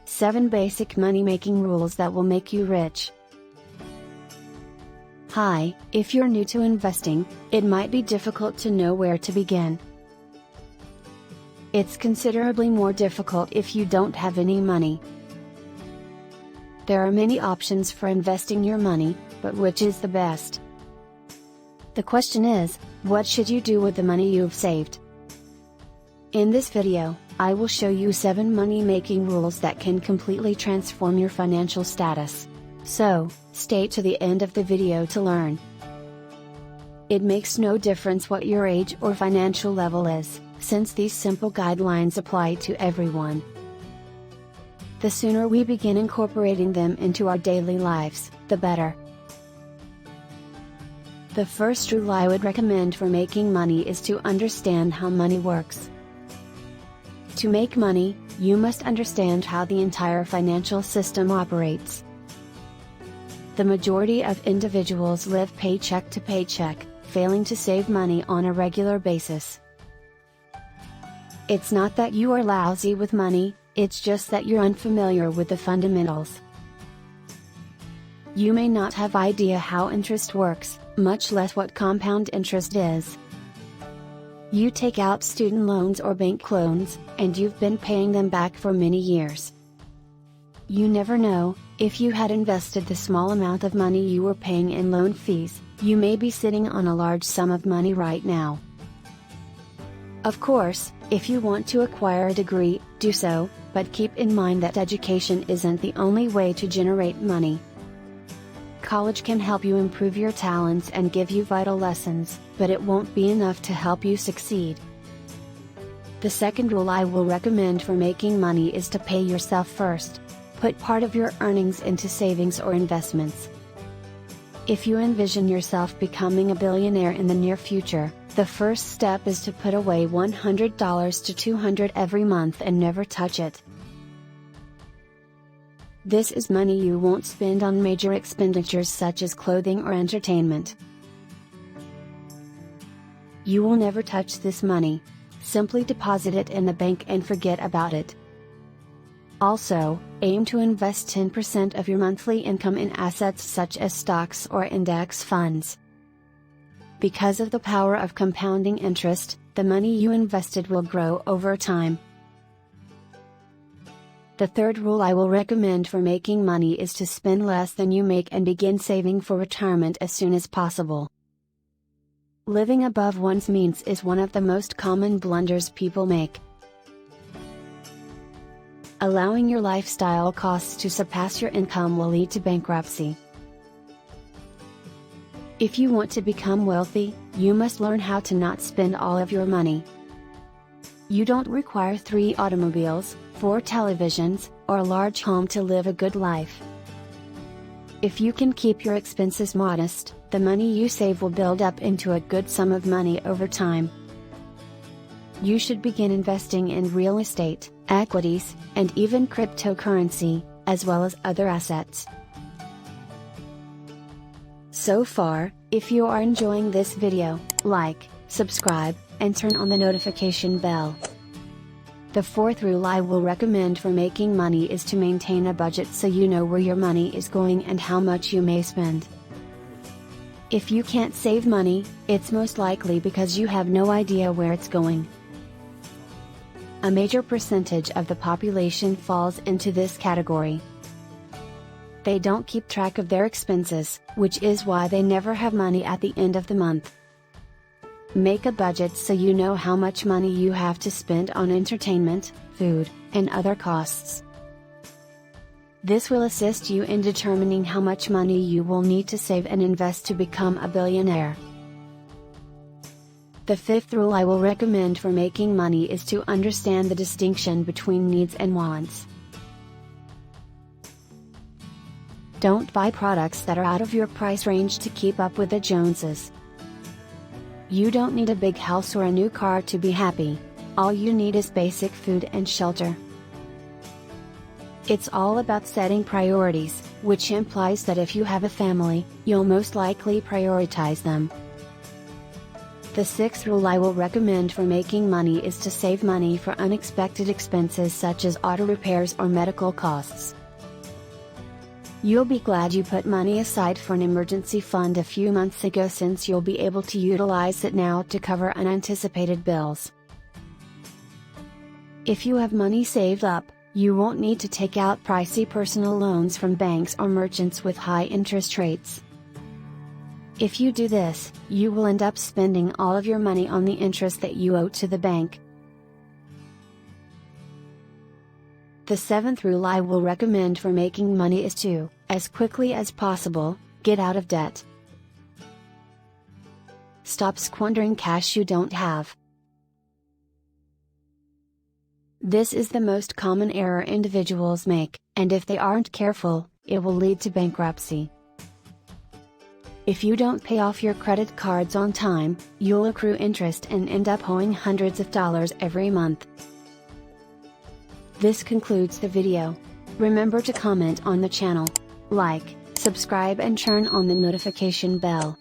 7 basic money-making rules that will make you rich. Hi, if you're new to investing, it might be difficult to know where to begin. It's considerably more difficult if you don't have any money. There are many options for investing your money, but which is the best? The question is, what should you do with the money you've saved? In this video, I will show you 7 money-making rules that can completely transform your financial status. So, stay to the end of the video to learn. It makes no difference what your age or financial level is, since these simple guidelines apply to everyone. The sooner we begin incorporating them into our daily lives, the better. The first rule I would recommend for making money is to understand how money works. To make money, you must understand how the entire financial system operates. The majority of individuals live paycheck to paycheck, failing to save money on a regular basis. It's not that you are lousy with money, it's just that you're unfamiliar with the fundamentals. You may not have idea how interest works, much less what compound interest is. You take out student loans or bank loans, and you've been paying them back for many years. You never know, if you had invested the small amount of money you were paying in loan fees, you may be sitting on a large sum of money right now. Of course, if you want to acquire a degree, do so, but keep in mind that education isn't the only way to generate money. College can help you improve your talents and give you vital lessons, but it won't be enough to help you succeed. The second rule I will recommend for making money is to pay yourself first. Put part of your earnings into savings or investments. If you envision yourself becoming a billionaire in the near future, the first step is to put away $100 to $200 every month and never touch it. This is money you won't spend on major expenditures such as clothing or entertainment. You will never touch this money. Simply deposit it in the bank and forget about it. Also, aim to invest 10% of your monthly income in assets such as stocks or index funds. Because of the power of compounding interest, the money you invested will grow over time. The third rule I will recommend for making money is to spend less than you make and begin saving for retirement as soon as possible. Living above one's means is one of the most common blunders people make. Allowing your lifestyle costs to surpass your income will lead to bankruptcy. If you want to become wealthy, you must learn how to not spend all of your money. You don't require 3 automobiles, 4 televisions, or a large home to live a good life. If you can keep your expenses modest, the money you save will build up into a good sum of money over time. You should begin investing in real estate, equities, and even cryptocurrency, as well as other assets. So far, if you are enjoying this video, like, subscribe, and turn on the notification bell. The fourth rule I will recommend for making money is to maintain a budget so you know where your money is going and how much you may spend. If you can't save money, it's most likely because you have no idea where it's going. A major percentage of the population falls into this category. They don't keep track of their expenses, which is why they never have money at the end of the month. Make a budget so you know how much money you have to spend on entertainment, food, and other costs. This will assist you in determining how much money you will need to save and invest to become a billionaire. The fifth rule I will recommend for making money is to understand the distinction between needs and wants. Don't buy products that are out of your price range to keep up with the Joneses. You don't need a big house or a new car to be happy. All you need is basic food and shelter. It's all about setting priorities, which implies that if you have a family, you'll most likely prioritize them. The sixth rule I will recommend for making money is to save money for unexpected expenses such as auto repairs or medical costs. You'll be glad you put money aside for an emergency fund a few months ago, since you'll be able to utilize it now to cover unanticipated bills. If you have money saved up, you won't need to take out pricey personal loans from banks or merchants with high interest rates. If you do this, you will end up spending all of your money on the interest that you owe to the bank. The seventh rule I will recommend for making money is to, as quickly as possible, get out of debt. Stop squandering cash you don't have. This is the most common error individuals make, and if they aren't careful, it will lead to bankruptcy. If you don't pay off your credit cards on time, you'll accrue interest and end up owing hundreds of dollars every month. This concludes the video. Remember to comment on the channel, like, subscribe and turn on the notification bell.